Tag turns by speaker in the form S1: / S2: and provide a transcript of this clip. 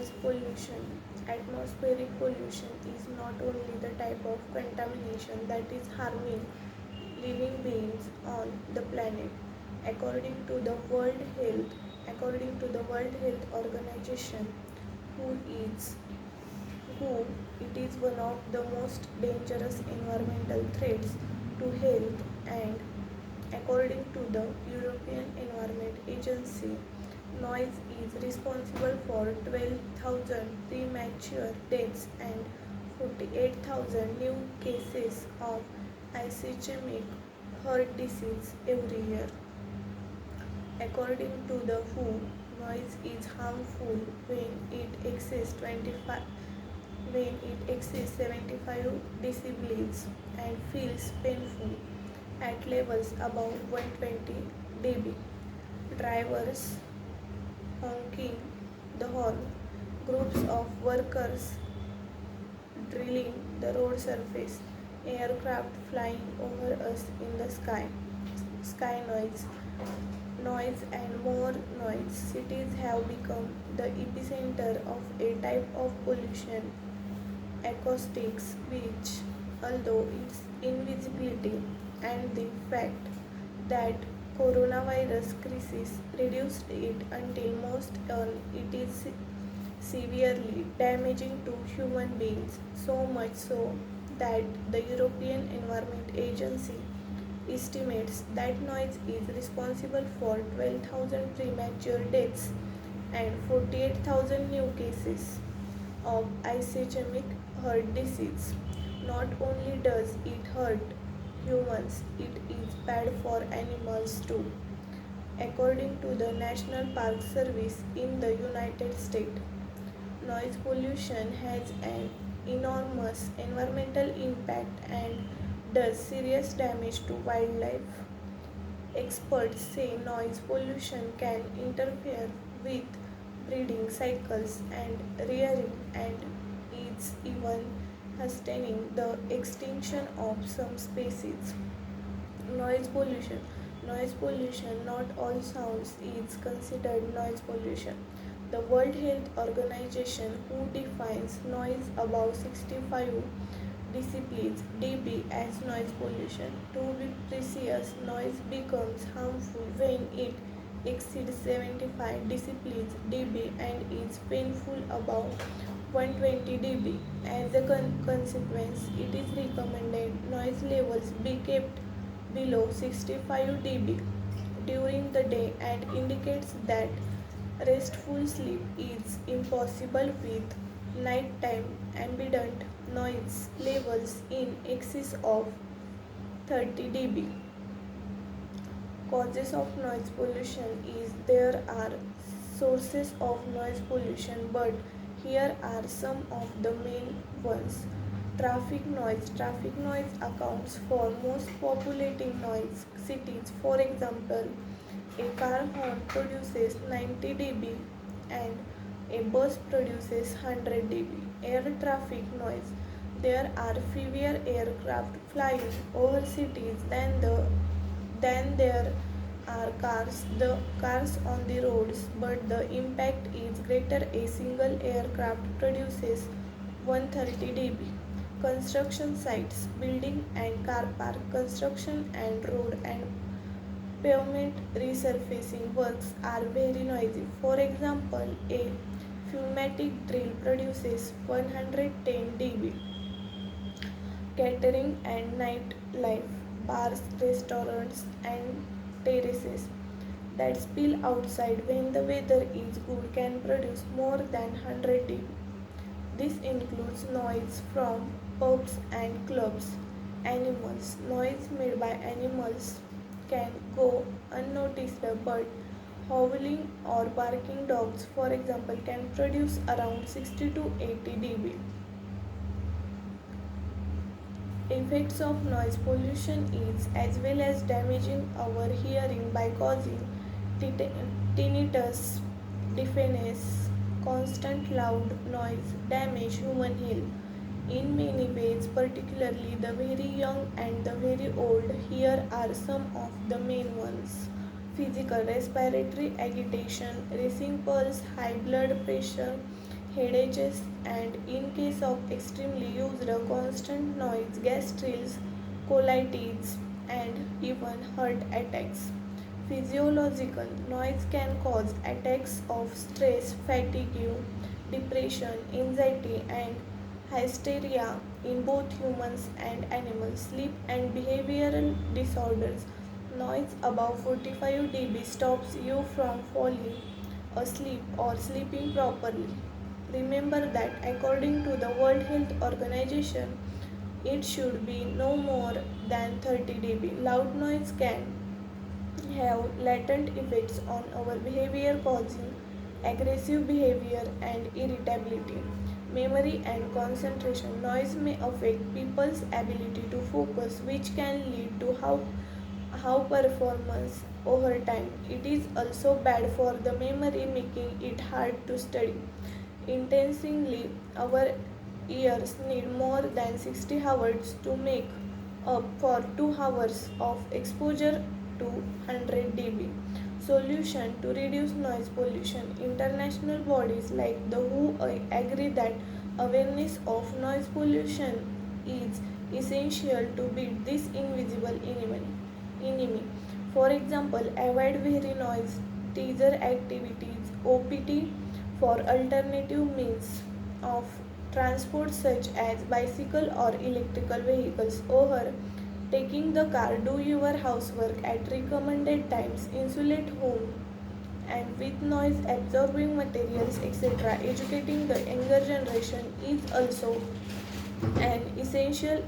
S1: noise pollution. Atmospheric pollution is not only the type of contamination that is harming living beings on the planet. According to the World Health, According to the World Health Organization, who is who it is one of the most dangerous environmental threats to health, and according to the European Environment Agency, noise is responsible for 12,000 premature deaths and 48,000 new cases of ischemic heart disease every year. According to the WHO, noise is harmful when it exceeds 75 decibels and feels painful at levels above 120 dB. Drivers honking the horn, groups of workers drilling the road surface, aircraft flying over us in the sky noise and more noise. Cities have become the epicenter of a type of pollution, acoustics, which, although its invisibility and the fact that coronavirus crisis reduced it until most it is severely damaging to human beings, so much so that the European Environment Agency estimates that noise is responsible for 12,000 premature deaths and 48,000 new cases of ischemic heart disease. Not only does it hurt humans, it is bad for animals too. According to the National Park Service in the United States, noise pollution has an enormous environmental impact and does serious damage to wildlife. Experts say noise pollution can interfere with breeding cycles and rearing and is even hastening the extinction of some species. Noise pollution. Noise pollution, not all sounds is considered noise pollution. The World Health Organization, who defines noise above 65 decibels dB as noise pollution. To be precise, noise becomes harmful when it exceeds 75 decibels dB and is painful above 120 dB. As a consequence, it is recommended noise levels be kept below 65 dB during the day and indicates that restful sleep is impossible with nighttime ambient noise levels in excess of 30 dB. Causes of noise pollution is there are sources of noise pollution, but here are some of the main ones. Traffic noise accounts for most populating noise cities. For example, a car horn produces 90 dB and a bus produces 100 dB. Air traffic noise. There are fewer aircraft flying over cities than there are cars on the roads, but the impact is greater. A single aircraft produces 130 dB. Construction sites, building and car park construction and road and pavement resurfacing works are very noisy. For example, a pneumatic drill produces 110 dB. Catering and nightlife, bars, restaurants, and terraces that spill outside when the weather is good can produce more than 100 dB. This includes noise from pubs and clubs. Animals. Noise made by animals can go unnoticed, but howling or barking dogs, for example, can produce around 60 to 80 dB. Effects of noise pollution is as well as damaging our hearing by causing tinnitus, deafness, constant loud noise, damage human health in many ways, particularly the very young and the very old. Here are some of the main ones. Physical, respiratory agitation, racing pulse, high blood pressure, headaches, and in case of extremely used, constant noise, gastritis, colitis, and even heart attacks. Physiological noise can cause attacks of stress, fatigue, depression, anxiety, and hysteria in both humans and animals. Sleep and behavioral disorders. Noise above 45 dB stops you from falling asleep or sleeping properly. Remember that according to the World Health Organization, it should be no more than 30 dB. Loud noise can have latent effects on our behavior, causing aggressive behavior and irritability. Memory and concentration. Noise may affect people's ability to focus, which can lead to how performance over time. It is also bad for the memory, making it hard to study. Intensely, our ears need more than 60 hours to make up for 2 hours of exposure to 100 dB. Solution to reduce noise pollution. International bodies like the WHO agree that awareness of noise pollution is essential to beat this invisible enemy. For example, avoid very noise teaser activities, OPT, for alternative means of transport such as bicycle or electrical vehicles, or taking the car. Do your housework at recommended times, insulate home and with noise absorbing materials, etc. Educating the younger generation is also an essential